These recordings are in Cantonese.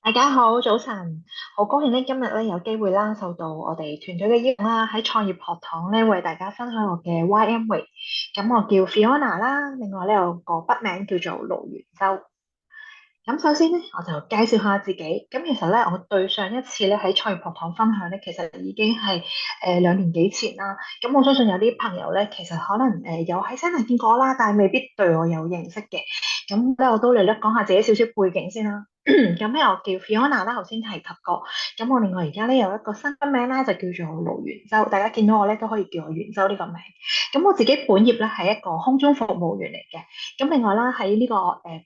大家好，早晨，好高興咧，今日咧有機會啦，受到我哋團隊嘅邀請啦，喺創業學堂咧為大家分享我嘅 YM way。咁我叫 Fiona 啦，另外咧有個筆名叫做盧元洲。咁首先咧，我就介紹下自己。咁其實咧，我對上一次咧喺創業學堂分享咧，其實已經係2年幾前啦。咁我相信有啲朋友咧，其實可能有喺新聞見過啦，但係未必對我有認識嘅。咁咧，我都略略講下自己少少背景先啦。咁咧，我叫 Fiona 啦，頭先提及過。咁我另外而家咧有一個新名啦，就叫做盧元洲。大家見到我咧都可以叫我元洲呢個名。咁我自己本業咧係一個空中服務員嚟嘅。咁另外啦，喺呢個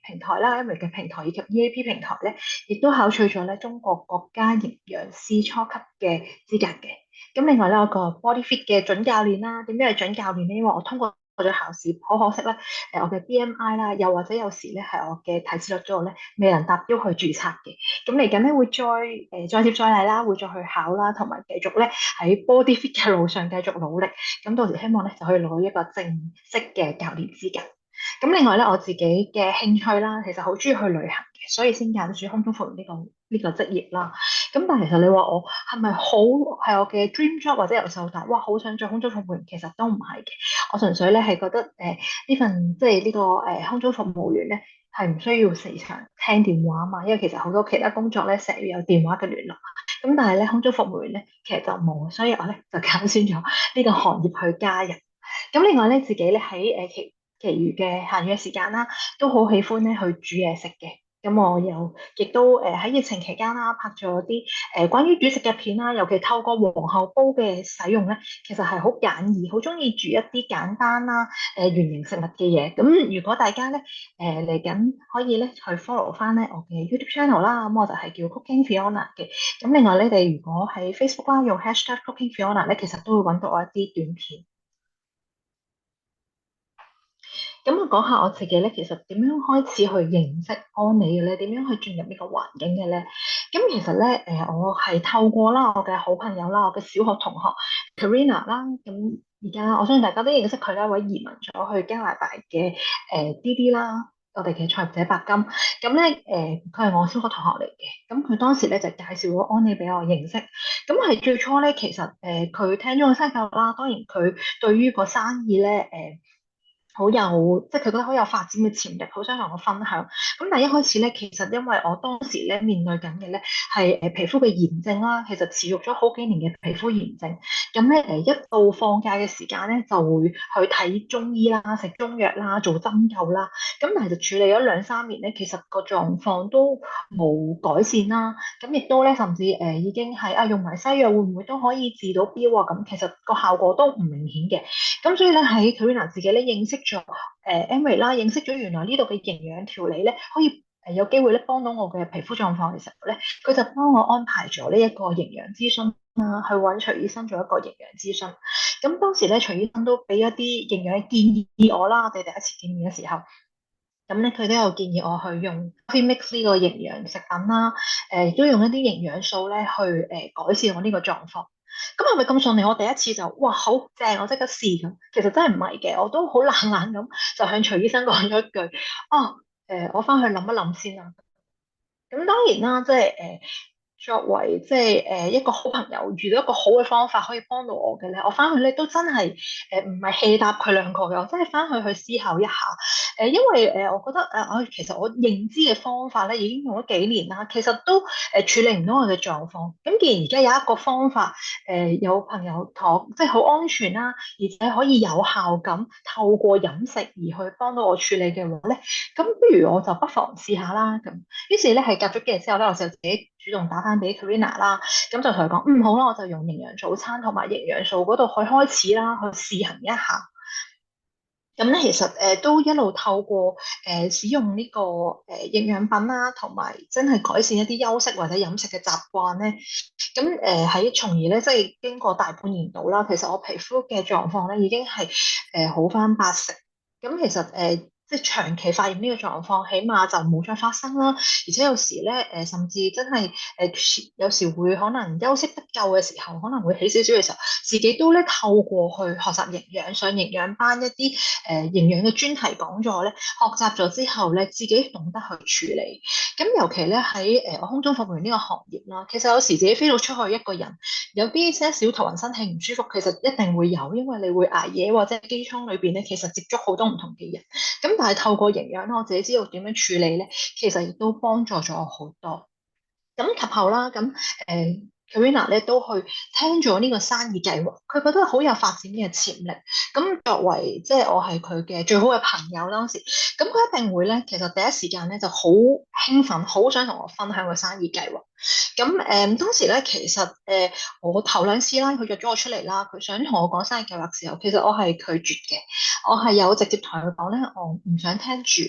平台啦，因為嘅平台以及 EAP 平台咧，亦都考取咗咧中國國家營養師初級嘅資格嘅。咁另外咧，我個 Body Fit 嘅準教練啦，點解係準教練咧？因為我通過咗考試，好可惜咧，我嘅 BMI 啦，又或者有時咧係我嘅體脂率嗰度咧未能達標去註冊嘅。咁嚟緊咧會再接再厲啦，會再去考啦，同埋繼續咧喺 Body Fit 嘅路上繼續努力。咁到時希望咧就可以攞一個正式嘅教練資格。咁另外咧，我自己嘅興趣啦，其實好中意去旅行嘅，所以先揀住空中服務呢個職業啦。咁但係其實你話我係咪好係我嘅 dream job 或者由細到大，哇，好想做空中服務員，其實都唔係嘅。我純粹咧係覺得呢份即係呢個空中服務員咧係唔需要時常聽電話啊嘛，因為其實好多其他工作咧成日要有電話嘅聯絡。咁但係咧空中服務員咧其實就冇，所以我咧就揀選咗呢個行業去加入。咁另外咧，自己咧喺其餘嘅閒餘嘅時間啦，都好喜歡咧去煮嘢食嘅。咁我又亦都喺疫情期間啦，拍咗啲關於煮食嘅片啦，尤其透過皇后煲嘅使用咧，其實係好簡易，好中意煮一啲簡單啦原形食物嘅嘢。咁如果大家咧嚟緊可以咧去 follow 翻咧我嘅 YouTube channel 啦，咁我就係叫 Cooking Fiona 嘅。咁另外你哋如果喺 Facebook 啦用 hashtag Cooking Fiona 咧，其實都會揾到我一啲短片。咁我講下我自己咧，其實點樣開始去認識安利嘅咧？點樣去進入呢個環境嘅咧？咁其實咧，我係透過啦我嘅好朋友啦，我嘅小學同學 Karina 啦，咁而家我相信大家都認識佢啦，一位移民咗去加拿大嘅DD 啦，我哋嘅創業者白金。咁咧佢係我小學同學嚟嘅，咁佢當時咧就介紹咗安利俾我認識。咁係最初咧，其實佢聽咗我西教啦，當然佢對於個生意咧好有，即係佢覺得好有發展嘅潛力，好想同我分享。咁但係一開始咧，其實因為我當時咧面對緊嘅咧係皮膚嘅炎症啦，其實持續咗好幾年嘅皮膚炎症。咁咧一到放假嘅時間咧，就會去睇中醫啦、食中藥啦、做針灸啦。咁但係就處理咗2、3年咧，其實個狀況都冇改善啦。咁亦都咧，甚至已經係用埋西藥會唔會都可以治到標啊？咁其實個效果都唔明顯嘅。咁所以咧喺 Karina 自己咧認識咗Amway 啦，認識咗原來呢度嘅營養調理咧可以有機會咧幫到我嘅皮膚狀況嘅時候咧，佢就幫我安排咗呢一個營養諮詢啦，去揾徐醫生做一個營養諮詢。咁當時咧徐醫生都俾一啲營養建議我啦，我哋第一次見面嘅時候，咁咧佢都有建議我去用 Premix 呢個營養食品啦，亦都用一啲營養素咧去改善我呢個狀況。咁係咪咁順利？我第一次就哇好正，我即刻試咁。其實真係唔係嘅，我都好懶懶咁就向徐醫生講咗一句，哦，我翻去諗一諗先啦。咁當然啦，即係作為即係一個好朋友，遇到一個好嘅方法可以幫到我嘅咧，我翻去咧都真係唔係氣答佢兩個嘅，我真係翻去思考一下。因為我覺得我其實我認知嘅方法咧已經用咗幾年啦，其實都處理唔到我嘅狀況。咁既然而家有一個方法，有朋友同我即係好安全啦，而且可以有效咁透過飲食而去幫到我處理嘅話咧，咁不如我就不妨試下啦咁。於是咧係隔咗幾日之後咧，我就自己主動打翻俾 Karina 啦，咁就同佢講，好啦，我就用營養早餐同埋營養素嗰度去開始啦，去試行一下。咁咧其實都一路透過使用呢個營養品啦，同埋真係改善一啲休息或者飲食嘅習慣咧，咁喺從而咧即係經過大半年度啦，其實我皮膚嘅狀況咧已經係好翻80%。咁其實即係長期發炎呢個狀況，起碼就冇再發生啦。而且有時咧，甚至真係有時會可能休息得夠嘅時候，可能會起少少嘅時候，自己都咧透過去學習營養、上營養班一啲營養嘅專題講座咧，學習咗之後咧，自己懂得去處理。咁尤其咧喺我空中服務員呢個行業啦，其實有時自己飛到出去一個人，有啲些少頭暈身體唔舒服，其實一定會有，因為你會捱夜或者機艙裏邊咧，其實接觸好多唔同嘅人。咁但係透過營養咧，我自己知道點樣處理咧，其實亦都幫助咗我好多。咁及後啦，咁Karina 咧都去聽咗呢個生意計劃，佢覺得好有發展嘅潛力。咁作為即係我係佢嘅最好嘅朋友當時，咁佢一定會咧，其實第一時間咧就好興奮，好想同我分享個生意計劃。咁當時咧，其實我頭兩次啦，佢約咗我出嚟啦，佢想同我講生意計劃嘅時候，其實我係拒絕嘅，我係有直接同佢講咧，我唔想聽住。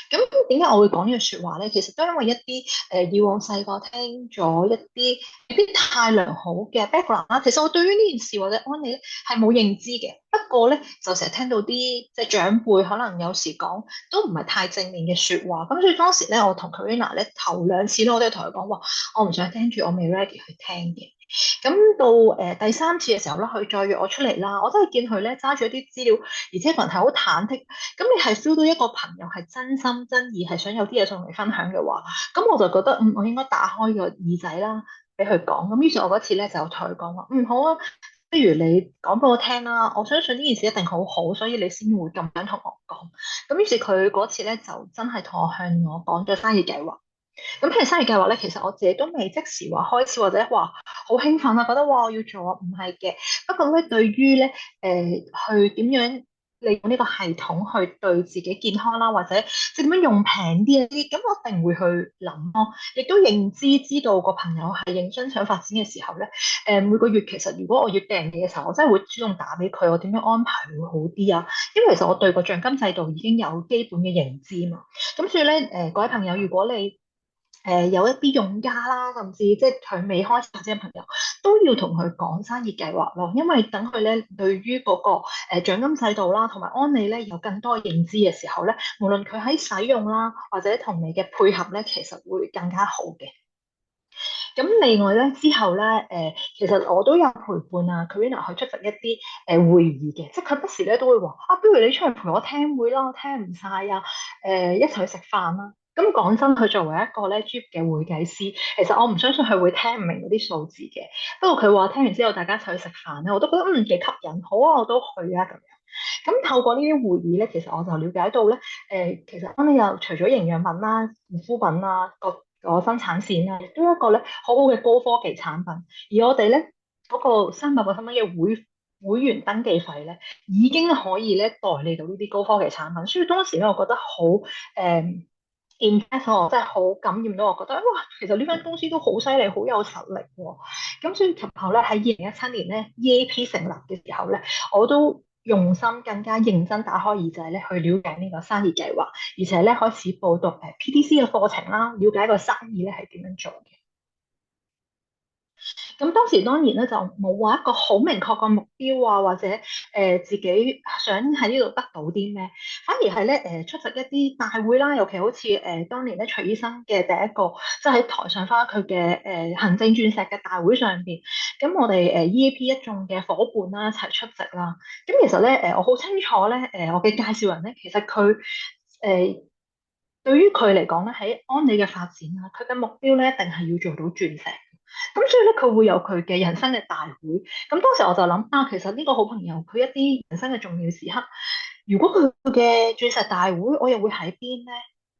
咁點解我會講呢句説話咧？其實都因為一啲以往細個聽咗一啲未必太良好嘅 background 啦。其實我對於呢件事或者安利咧係冇認知嘅。不過咧就成日聽到啲即係長輩可能有時講都唔係太正面嘅説話。咁所以當時咧我同 Karina 咧頭兩次咧我都係同佢講話，我唔想聽住，我未 ready 去聽嘅。咁到第三次嘅時候咧，佢再約我出嚟啦，我真係見佢咧揸住一啲資料，而且個人係好忐忑。咁你係 feel 到一個朋友係真心真意，係想有啲嘢同你分享嘅話，咁我就覺得我應該打開個耳仔啦，俾佢講。咁於是我嗰次咧就同佢講話，好啊，不如你講俾我聽啦，我相信呢件事一定好好，所以你先會咁樣同我講。咁於是佢嗰次咧就真係同我向我講咗生意計劃。咁其實生意計劃咧，其實我自己都未即時話開始或者話好興奮啊，覺得哇我要做啊，唔係嘅。不過咧，對於咧去點樣利用呢個系統去對自己健康啦，或者即係點樣用平啲啊啲，咁我一定會去諗咯。亦都知道個朋友係認真想發展嘅時候咧，每個月其實如果我要訂嘢嘅時候，我真係會主動打俾佢，我點樣安排會好啲啊？因為其實我對個獎金制度已經有基本嘅認知嘛。咁所以咧，各位朋友，如果你有一啲用家啦，甚至即係佢未開始發展嘅朋友，都要同佢講生意計劃咯，因為等佢咧對於嗰個獎金制度啦，同埋安利咧有更多認知嘅時候咧，無論佢喺使用啦，或者同你嘅配合咧，其實會更加好嘅。咁另外咧之後咧，其實我都有陪伴啊 Karina 去出席一啲會議嘅，即係佢不時咧都會話啊，不如你出嚟陪我聽會啦，我聽唔晒啊，一齊去食飯啦。咁講真，佢作為一個咧專業嘅會計師，其實我唔相信佢會聽唔明嗰啲數字嘅。不過佢話聽完之後，大家一齊去食飯咧，我都覺得幾吸引，好啊，我都去啊咁樣。咁透過呢啲會議咧，其實我就了解到咧，其實安利又除咗營養品啦、護膚品啦、個生產線啦，亦都有一個咧好好嘅高科技產品。而我哋咧嗰個380蚊嘅會員登記費咧，已經可以咧代理到呢啲高科技產品。所以當時咧，我覺得好impress 我，真係好感染到我，覺得哇，其實呢間公司都好犀利，好有實力喎。咁所以及後咧喺2017年咧 EAP 成立嘅時候咧，我都用心更加認真打開耳仔咧去了解呢個生意計劃，而且咧開始報讀PTC 嘅課程啦，了解個生意咧係點樣做嘅。咁當時當然咧就冇話一個好明確嘅目標啊，或者自己想喺呢度得到啲咩，反而係咧出席一啲大會啦，尤其好似當年咧徐醫生嘅第一個即係喺台上花佢嘅行政鑽石嘅大會上邊，咁我哋EAP 一眾嘅伙伴啦一齊出席啦。咁其實咧我好清楚咧我嘅介紹人咧，其實佢誒對於佢嚟講咧喺安利嘅發展啦，佢嘅目標咧一定係要做到鑽石。咁所以咧，佢會有佢嘅人生嘅大會。咁當時我就諗啊，其實呢個好朋友佢一啲人生嘅重要時刻，如果佢嘅鑽石大會，我又會喺邊咧？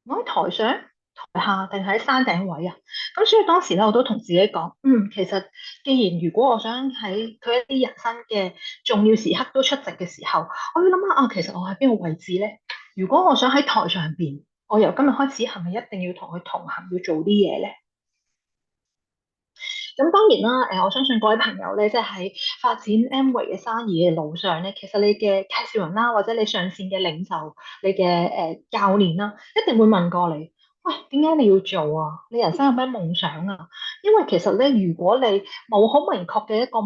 我喺台上、台下定喺山頂位啊？咁所以當時咧，我都同自己講，其實既然如果我想喺佢一啲人生嘅重要時刻都出席嘅時候，我要諗下啊，其實我喺邊個位置咧？如果我想喺台上邊，我由今日開始係咪一定要同佢同行，要做啲嘢咧？咁當然啦，我相信各位朋友咧，即係喺發展 Amway 嘅生意嘅路上咧，其實你嘅介紹人啦，或者你上線嘅領袖、你嘅教練啦，一定會問過你，喂，點解你要做啊？你人生有咩夢想啊？因為其實咧，如果你冇好明確嘅一個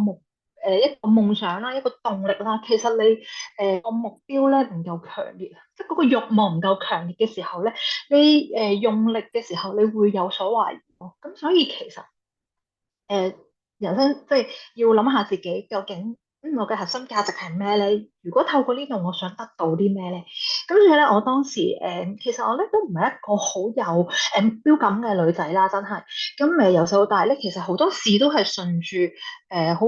一個夢想啦，一個動力啦，其實你個目標咧唔夠強烈，即係嗰個慾望唔夠強烈嘅時候咧，你用力嘅時候，你會有所懷疑咯。咁所以其實誒，人生即係要諗下自己究竟，我嘅核心價值係咩咧？如果透過呢度，我想得到啲咩咧？咁所以咧，我當時其實我咧都唔係一個好有標感嘅女仔啦，真係。咁由細到大咧，其實好多事都係順住好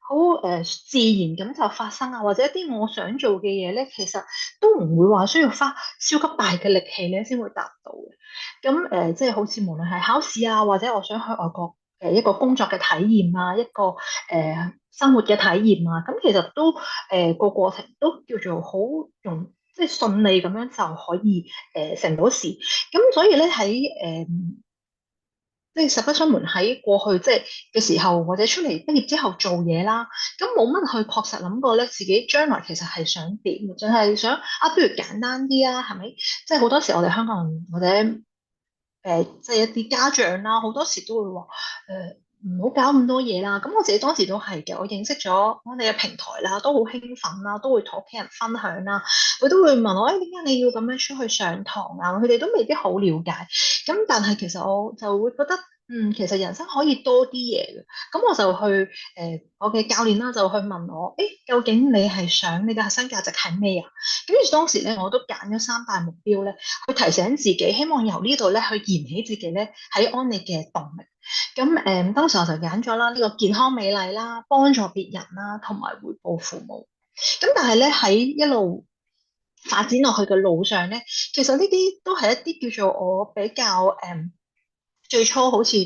好自然咁就發生啊，或者一啲我想做嘅嘢咧，其實都唔會話需要花超級大嘅力氣咧先會達到嘅。咁即係好似無論係考試啊，或者我想去外國一個工作嘅體驗啊，一個生活嘅體驗啊，咁其實都個過程都叫做好容，即係順利咁樣就可以成到事。咁所以咧喺即係實不相瞞喺過去即係嘅時候，或者出嚟畢業之後做嘢啦，咁冇乜去確實諗過咧自己將來其實係想點，淨係想啊，不如簡單啲啊，係咪？即係好多時我哋香港人或者即係一啲家長啦，好多時都會話唔好搞咁多嘢啦。咁我自己當時都係嘅，我認識咗我哋嘅平台啦，都好興奮啦，都會同屋企人分享啦。佢都會問我，誒點解你要咁樣出去上堂啊？佢哋都未必好了解。咁但係其實我就會覺得，其實人生可以多啲嘢嘅。咁我就去我嘅教練啦，就去問我，究竟你係想你嘅核心價值係咩啊？咁於是當時咧，我都揀咗三大目標咧。去提醒自己，希望由呢度咧去燃起自己咧喺安利嘅動力。咁當時我就揀咗啦呢個健康美麗啦，幫助別人啦，同埋回報父母。咁但係咧喺一路發展落去嘅路上咧，其實呢啲都係一啲叫做我比較最初好似，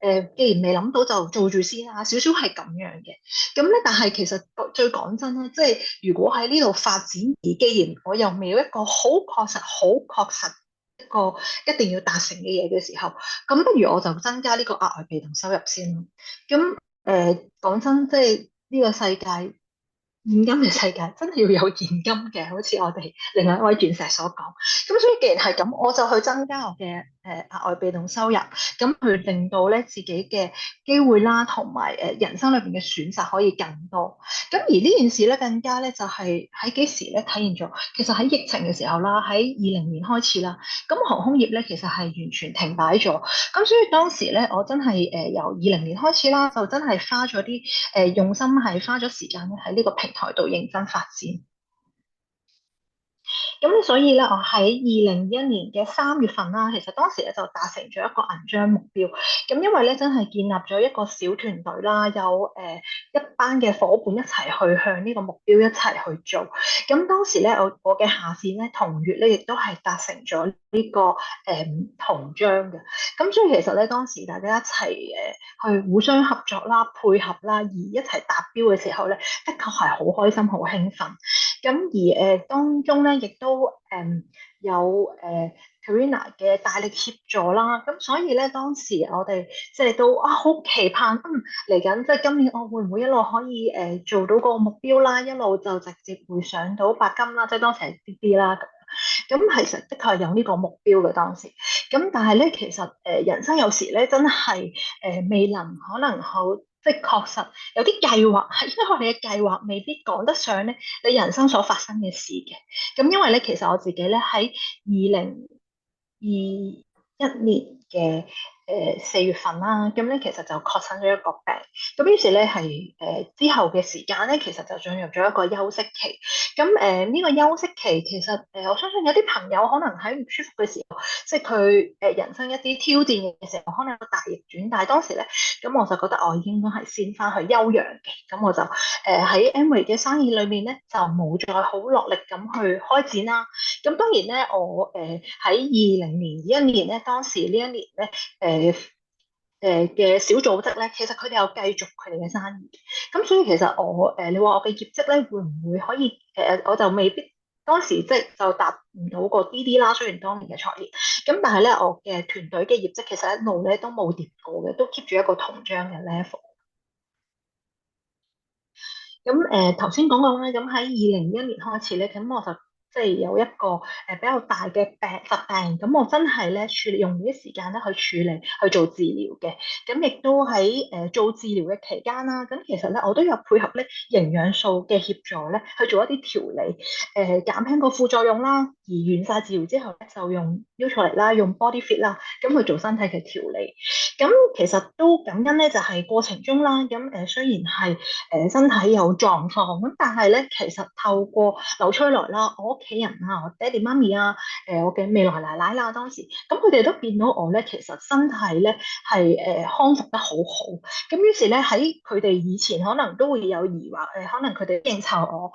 哎既然未諗到就做住先啦，少少係咁樣嘅。咁咧，但係其實最講真啦，即係如果喺呢度發展，而既然我又未有一個好確實一個一定要達成嘅嘢嘅時候，咁不如我就增加呢個額外被動收入先咯。咁講真，即係呢個世界。現今嘅世界真係要有現金嘅，好似我哋另外一位鑽石所講。咁所以既然係咁，我就去增加我嘅額外被動收入，咁去令到咧自己嘅機會啦，同埋人生裏邊嘅選擇可以更多。咁而呢件事咧，更加咧就係喺幾時咧體現咗？其實喺疫情嘅時候啦，喺2020年開始啦，咁航空業咧其實係完全停擺咗。咁所以當時咧，我真係由2020年開始啦，就真係花咗啲用心，係花咗時間咧喺呢個平台度認真發展。咁所以咧，我喺2021年嘅3月份啦，其實當時咧就達成咗一個銀章目標。咁因為咧真係建立咗一個小團隊啦，有一班嘅伙伴一齊去向呢個目標一齊去做。咁當時咧，我嘅下線咧同月咧亦都係達成咗呢個銅章嘅。咁所以其實咧當時大家一齊去互相合作啦、配合啦，而一齊達標嘅時候咧，的確係好開心、好興奮。咁而當中咧，亦都有Karina 嘅大力協助啦。咁所以咧，當時我哋即係都好期盼，嚟緊即係今年我會唔會一路可以做到個目標啦，一路就直接會上到白金啦，即係當時係 DD 啦。咁其實的確係有呢個目標嘅當時。咁但係咧，其實人生有時咧真係未能可能好，即係確實有啲計劃係因為我哋嘅計劃未必講得上咧你人生所發生嘅事嘅。咁因為咧，其實我自己咧喺2021年嘅4月份啦，咁咧其實就確診咗一個病，咁於是咧係之後嘅時間咧，其實就進入咗一個休息期。咁呢個休息期其實我相信有啲朋友可能喺唔舒服嘅時候，即係佢人生一啲挑戰嘅時候，可能有個大逆轉。但係當時咧，咁我就覺得我應該係先翻去休養嘅，咁我就喺 Amway 嘅生意裏面咧，就冇再好落力咁去開展啦。咁當然咧，我喺2021年咧，當時呢一年咧，嘅小組織咧，其實佢哋有繼續佢哋嘅生意。咁所以其實我你話我嘅業績咧，會唔會可以我就未必當時即係就達唔到個 DD 啦。雖然當年嘅創業，咁但係咧，我嘅團隊嘅業績其實一路咧都冇跌過嘅，都 keep 住一個銅章嘅 level。咁頭先講過啦，咁喺2021年開始咧，咁我就即係有一個比較大嘅疾病，咁我真係咧用呢啲時間咧去處理去做治療嘅。咁亦都喺做治療嘅期間啦，咁其實咧我都有配合咧營養素嘅協助咧去做一啲調理，減輕個副作用啦。而完晒治療之後咧，就用 Nutrilite 啦，用 Body Fit 啦，咁去做身體嘅調理。咁其實都感恩咧，就係過程中啦，咁雖然係身體有狀況，咁但係咧其實透過紐崔萊啦，我屋企人啊，我爹哋媽咪啊，我嘅未來奶奶啦，當時咁佢哋都見到我咧，其實身體咧係康復得好好。咁於是咧喺佢哋以前可能都會有疑惑，可能佢哋應酬我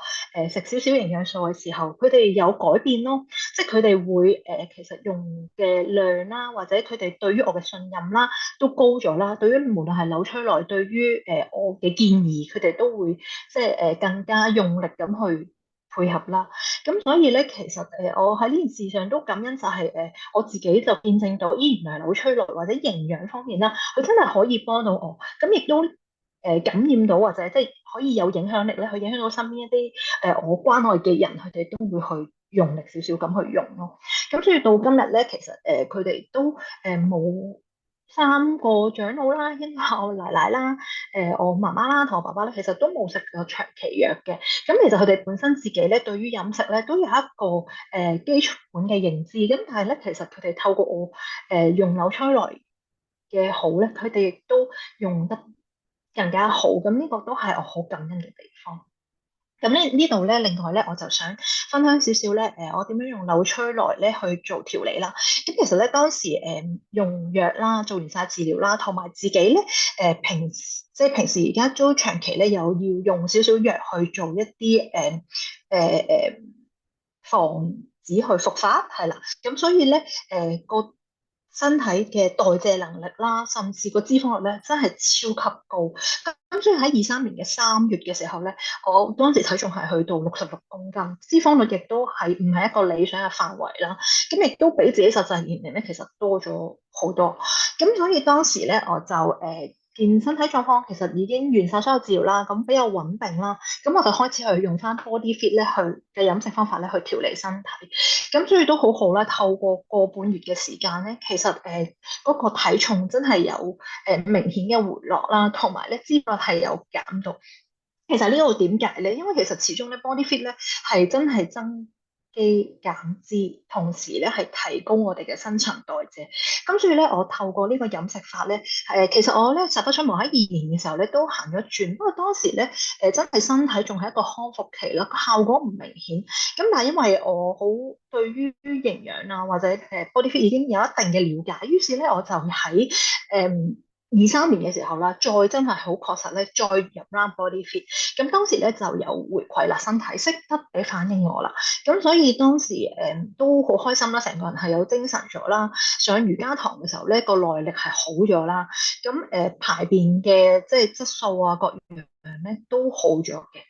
食少少營養素嘅時候，佢哋有改變咯，即係佢哋會其實用嘅量啦，或者佢哋對於我嘅信任啦，都高咗啦。對於無論係紐崔萊，對於我嘅建議，佢哋都會即係更加用力咁去配合啦。咁所以咧，其實我喺呢件事上都感恩就係我自己就見證到，咦原來紐崔萊或者營養方面啦，佢真係可以幫到我。咁亦都感染到或者即係可以有影響力咧，去影響到身邊一啲我關愛嘅人，佢哋都會去用力少少咁去用咯。咁所以到今日咧，其實佢哋都冇三個長老啦，因為我奶奶啦、我媽媽啦同我爸爸咧，其實都冇食過長期藥嘅。咁其實佢哋本身自己咧，對於飲食咧都有一個基礎嘅認知。咁但係咧，其實佢哋透過我用紐崔萊嘅好咧，佢哋亦都用得更加好。咁呢個都係我好感恩嘅地方。咁呢度咧，另外咧，我就想分享少少咧，我點樣用紐崔萊咧去做調理啦。咁其實咧，當時用藥啦，做完晒治療啦，同埋自己咧即係平時而家都長期咧有要用少少藥去做一啲防止去復發，係啦。咁所以咧個身體嘅代謝能力啦，甚至個脂肪率咧，真係超級高。咁所以喺23年嘅3月嘅時候咧，我當時體重係去到66公斤，脂肪率亦都係唔係一個理想嘅範圍啦。咁亦都比自己實際年齡咧，其實多咗好多。咁所以當時咧，我就見身體狀況其實已經完晒所有治療啦，咁比較穩定啦。咁我就開始去用翻 Body Fit 咧去嘅飲食方法咧去調理身體。咁所以都好好啦，透過個半月嘅時間咧，其實嗰個體重真係有明顯嘅回落啦，同埋咧脂肪係有減到。其實呢個點解咧？因為其實始終咧 body fit 咧係真係增肌減脂，同時咧係提高我哋嘅新陳代謝。咁所以咧，我透過呢個飲食法咧，其實我咧實不相瞞喺2年嘅時候咧都行咗轉，不過當時咧真係身體仲係一個康復期啦，個效果唔明顯。咁但係因為我好對於營養啊或者body fit 已經有一定嘅了解，於是咧我就喺23年嘅時候啦，再真係好確實咧，再入 round body fit。咁當時咧就有回饋啦，身體識得俾反應我啦。咁所以當時都好開心啦，成個人係有精神咗啦。上瑜伽堂嘅時候咧，個耐力係好咗啦。咁排便嘅即係質素啊，各樣咧都好咗嘅。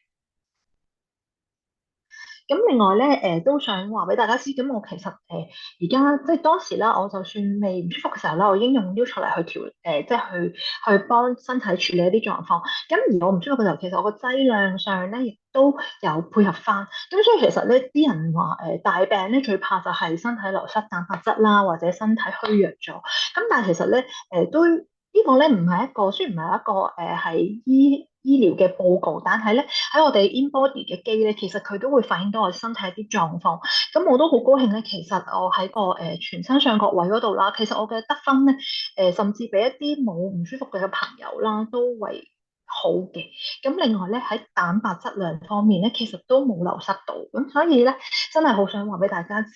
咁另外咧，都想話俾大家知，咁我其實而家即係當時啦，我就算未唔舒服嘅時候啦，我已經用 Nutrilite 嚟去調即係去幫身體處理一啲狀況。咁而我唔舒服嘅時候，其實我個劑量上咧亦都有配合翻。咁所以其實咧，啲人話大病咧最怕就係身體流失蛋白質啦，或者身體虛弱咗。咁但係其實咧，都呢個咧唔係一個，雖然唔係一個係醫療嘅報告，但係咧喺我哋 InBody 嘅機咧，其實佢都會反映到我身體一啲狀況。咁我都好高興咧，其實我喺個全身上角位嗰度啦，其實我嘅得分咧甚至比一啲冇唔舒服嘅朋友啦都為好嘅。咁另外咧喺蛋白質量方面咧，其實都冇流失到。咁所以咧真係好想話俾大家知，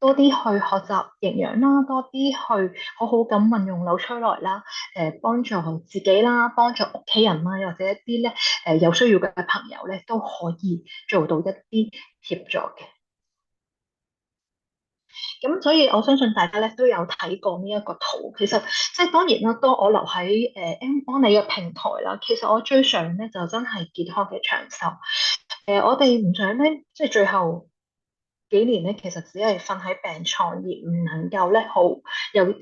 多啲去學習營養啦，多啲去好好咁運用紐崔萊啦，幫助自己啦，幫助屋企人啦，又或者一啲咧有需要嘅朋友咧，都可以做到一啲協助嘅。咁所以我相信大家咧都有睇過呢一個圖。其實即係當然啦，當我留喺M 安利嘅平台啦，其實我最想咧就真係健康嘅長壽。我哋唔想咧，即係最後幾年咧，其實只係瞓喺病床而唔能夠咧好有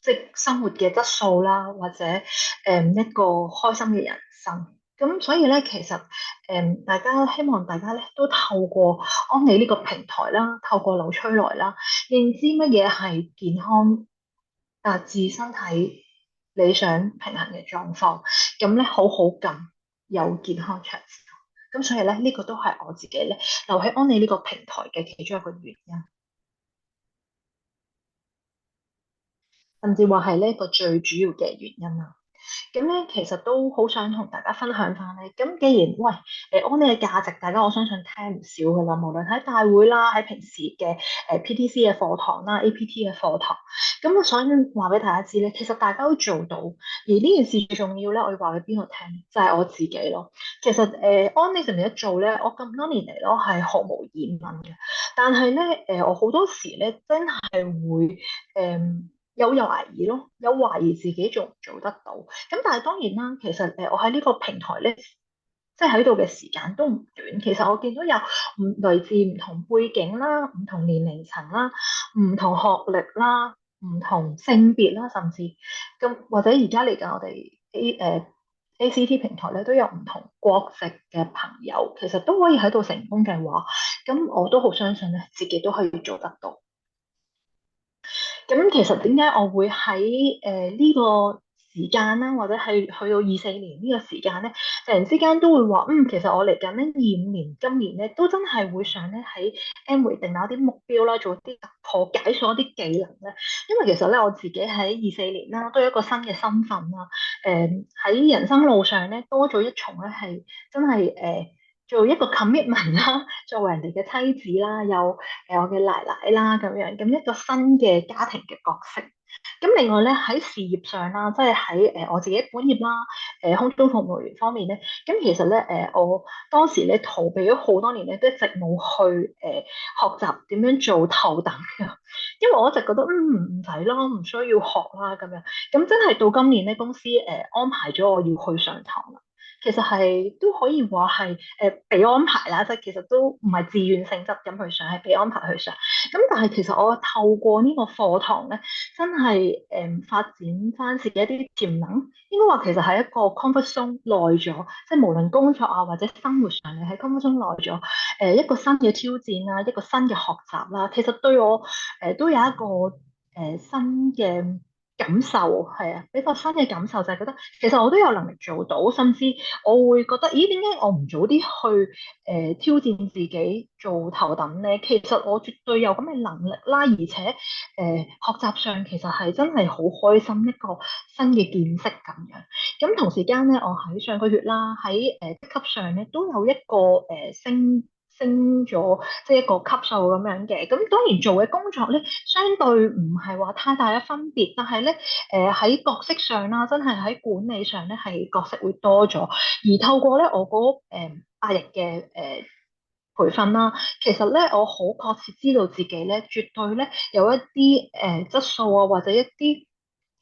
即係生活嘅質素啦，或者一個開心嘅人生。咁所以咧，其實大家希望大家咧都透過安利呢個平台啦，透過紐崔萊啦，認知乜嘢係健康，達至身體理想平衡嘅狀況，咁咧好好咁有健康長壽。咁所以咧，呢個都係我自己咧留喺安利呢個平台嘅其中一個原因，甚至話係呢個最主要嘅原因啦。咁咧，其實都好想同大家分享翻咧。咁既然喂，安利嘅價值，大家我相信聽唔少噶啦。無論喺大會啦，喺平時嘅PTC 嘅課堂啦、APT 嘅課堂，咁我想話俾大家知咧，其實大家都做到。而呢件事最重要咧，我要話俾邊個聽？就係我自己咯。其實安利成日一做咧，我咁多年嚟咯係毫無疑問嘅。但係咧，我好多時咧真係會有懷疑咯，有懷疑自己做唔做得到。咁但係當然啦，其實我喺呢個平台咧，即係喺度嘅時間都唔短。其實我見到有來自唔同背景啦、唔同年齡層啦、唔同學歷啦、唔同性別啦，甚至咁或者而家嚟緊我哋 ACT 平台咧都有唔同國籍嘅朋友，其實都可以喺度成功嘅話，咁我都好相信咧，自己都可以做得到。咁其實點解我會喺呢個時間啦，或者係去到24年呢個時間咧，突然之間都會話，其實我嚟緊咧25年今年咧，都真係會想咧喺 Amway 定立一啲目標啦，做一啲突破，解鎖一啲技能咧。因為其實咧我自己喺24年啦，都有一個新嘅身份啦。喺人生路上咧，多咗一重咧係真係做一個 commitment 啦，作為人哋嘅妻子啦，有我嘅奶奶啦咁樣，咁一個新嘅家庭嘅角色。咁另外咧喺事業上啦，即係喺我自己本業啦，空中服務員方面咧，咁其實咧我當時咧逃避咗好多年咧，都一直冇去學習點樣做頭等嘅，因為我一直覺得唔使啦，唔需要學啦咁樣。咁真係到今年咧，公司安排咗我要去上堂啦。其實係都可以話係被安排啦，即係其實都唔係自願性質咁去上，係被安排去上。咁但係其實我透過呢個課堂咧，真係發展翻自己一啲潛能。應該話其實係一個 comfort zone 耐咗，即係無論工作啊或者生活上，你喺 comfort zone 耐咗，一個新嘅挑戰啦，一個新嘅學習啦，其實對我都有一個新嘅感受，係啊，比較新嘅感受就係覺得其實我都有能力做到，甚至我會覺得，咦，點解我唔早啲去挑戰自己做頭等咧？其實我絕對有咁嘅能力啦，而且學習上其實係真係好開心，一個新嘅見識咁樣。咁同時間咧，我喺上個月啦，喺職級上咧都有一個升咗，即係一個級數咁樣嘅。咁當然做嘅工作咧，相對唔係話太大嘅分別，但係咧喺角色上啦，真係喺管理上咧係角色會多咗。而透過咧我嗰8日嘅培訓啦，其實咧我好確切知道自己咧絕對咧有一啲質素啊，或者一啲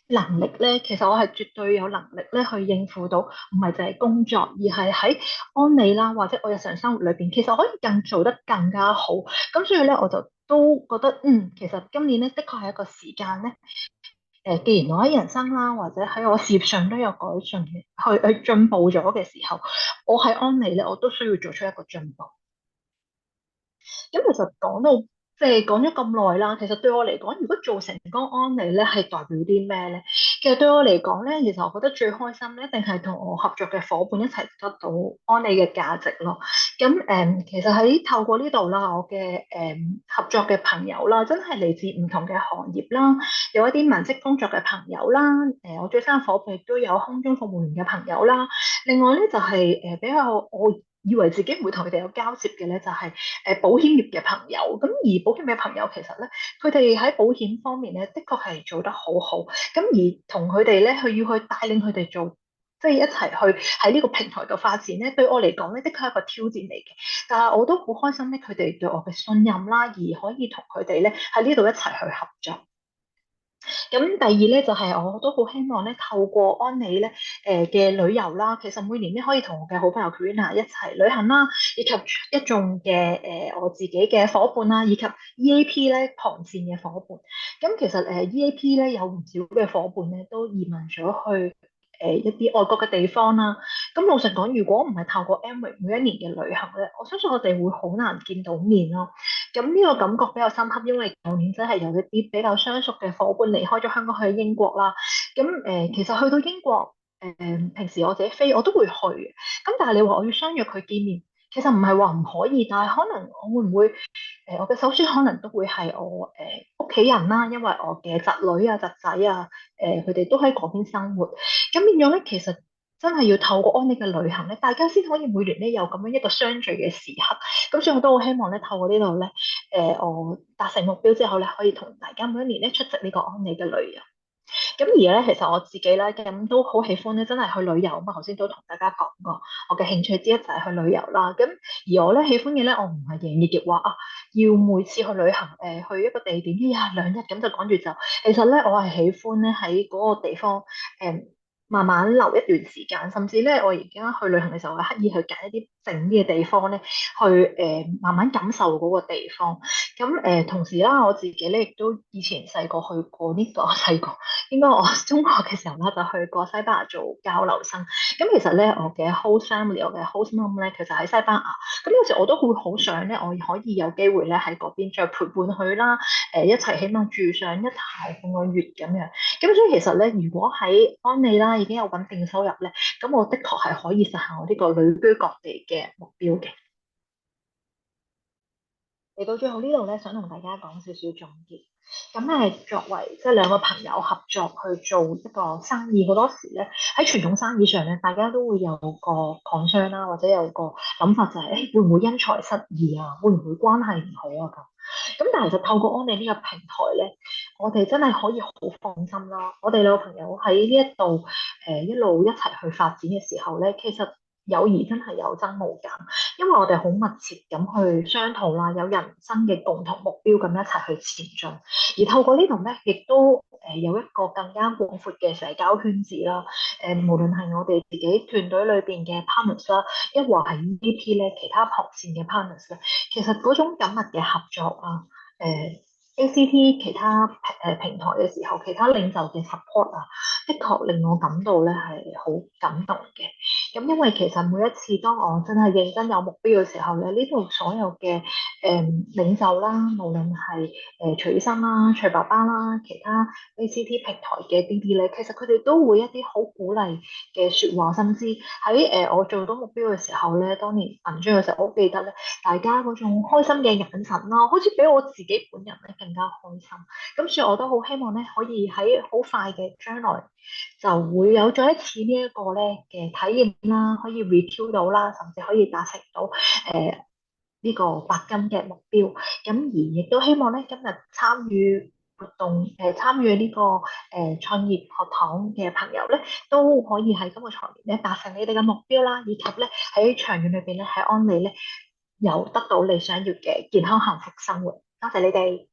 能力咧，其實我係絕對有能力咧去應付到，唔係淨係工作，而係喺安理啦，或者我日常生活裏邊，其實可以更做得更加好。咁所以咧，我就都覺得，其實今年咧，的確係一個時間咧，既然我喺人生啦，或者喺我事業上都有改進嘅，去進步咗嘅時候，我喺安理咧，我都需要做出一個進步。咁其實講到即係講咗咁耐啦，其實對我嚟講，如果做成功安利咧，係代表啲咩咧？其實對我嚟講咧，其實我覺得最開心咧，一定係同我合作嘅伙伴一齊得到安利嘅價值咯。咁其實喺透過呢度啦，我嘅合作嘅朋友啦，真係嚟自唔同嘅行業啦，有一啲文職工作嘅朋友啦，我最新嘅伙伴亦都有空中服務員嘅朋友啦。另外咧就係比較我以為自己唔會同佢哋有交接嘅咧，就係保險業嘅朋友。咁而保險嘅朋友其實咧，佢哋喺保險方面咧，的確係做得好好。咁而同佢哋咧，佢要去帶領佢哋做，即係一齊去喺呢個平台度發展咧，對我嚟講咧，的確係一個挑戰嚟嘅。但係我都好開心咧，佢哋對我嘅信任啦，而可以同佢哋咧喺呢度一齊去合作。咁第二咧就係、我都好希望咧透過安理咧嘅旅遊啦，其實每年咧可以同我嘅好朋友 Karina 一齊旅行啦，以及一眾嘅我自己嘅伙伴啦，以及 EAP 咧旁線嘅伙伴。咁其實EAP 咧有唔少嘅伙伴咧都移民咗去一啲外國嘅地方啦。咁老實講，如果唔係透過 Amway 每一年嘅旅行咧，我相信我哋會好難見到面咯。咁呢個感覺比較深刻，因為舊年真係有一啲比較相熟嘅伙伴離開咗香港去英國啦。咁其實去到英國，平時我自己飛我都會去嘅。咁但係你話我要相約佢見面，其實唔係話唔可以，但係可能我會唔會我嘅首選可能都會係我屋企人啦，因為我嘅侄女啊、侄仔啊，佢哋都喺嗰邊生活。咁變咗咧，其實真係要透過安利嘅旅行咧，大家先可以每年咧有咁樣一個相聚嘅時刻。咁所以我都好希望咧，透過呢度咧，我達成目標之後咧，可以同大家每一年咧出席呢個安利嘅旅遊。咁而咧，其實我自己咧咁都好喜歡咧，真係去旅遊啊嘛。頭先都同大家講過，我嘅興趣之一就係去旅遊啦。咁而我咧喜歡嘅咧，我唔係營業嘅話啊，要每次去旅行，去一個地點一日兩日咁就趕住走。其實咧，我係喜歡咧喺嗰個地方誒，慢慢留一段時間，甚至咧，我而家去旅行嘅時候，我係刻意去揀一啲靜啲嘅地方咧，去慢慢感受嗰個地方。咁同時啦，我自己咧亦都以前細個去過呢個細個。應該我中學嘅時候咧就去過西班牙做交流生，咁其實咧我嘅 host family，我嘅 host mom 咧其實喺西班牙，咁有時我都會好想咧我可以有機會咧喺嗰邊再陪伴佢啦，一齊起碼住上一排半個月咁樣，咁所以其實咧如果喺安利啦已經有穩定收入咧，咁我的確係可以實行我呢個旅居各地嘅目標嘅。嚟到最後呢度咧，想同大家講少少總結。咁作為即係兩個朋友合作去做一個生意，好多時咧喺傳統生意上咧，大家都會有個 concern 啦，或者有個諗法就係、誒，會唔會因財失義啊？會唔會關係唔好啊？咁但係其實透過安利呢個平台咧，我哋真係可以好放心啦。我哋兩個朋友喺呢一度一路一齊去發展嘅時候咧，其實友誼真係有增無減。因為我哋好密切咁去商討啦，有人生嘅共同目標咁一齊去前進，而透過呢度咧，亦都有一個更加廣闊嘅社交圈子啦。無論係我哋自己團隊裏邊嘅 partners 啦，抑或係 EVP 咧，其他旁線嘅 partners 咧，其實嗰種緊密嘅合作啊，ACT 其他平台嘅時候，其他領袖嘅 support 啊，的確令我感到咧係好感動嘅。咁因為其實每一次當我真係認真有目標嘅時候咧，呢度所有嘅領袖啦，無論係徐醫生啦、徐爸爸啦、其他 ACT 平台嘅 DD 咧，其實佢哋都會一啲好鼓勵嘅説話，甚至喺我做到目標嘅時候咧，當年銀章嘅時候，我好記得咧，大家嗰種開心嘅眼神啦，好似比我自己本人咧更加開心。咁所以我都好希望咧，可以喺好快嘅將來，就會有再一次呢一個咧嘅體驗啦，可以 review 到啦，甚至可以達成到呢個白金嘅目標。咁而亦都希望咧今日參與活動參與呢個創業學堂嘅朋友咧，都可以喺今個財年咧達成你哋嘅目標啦，以及咧喺長遠裏邊咧喺安利咧有得到你想要嘅健康幸福生活。多謝你哋。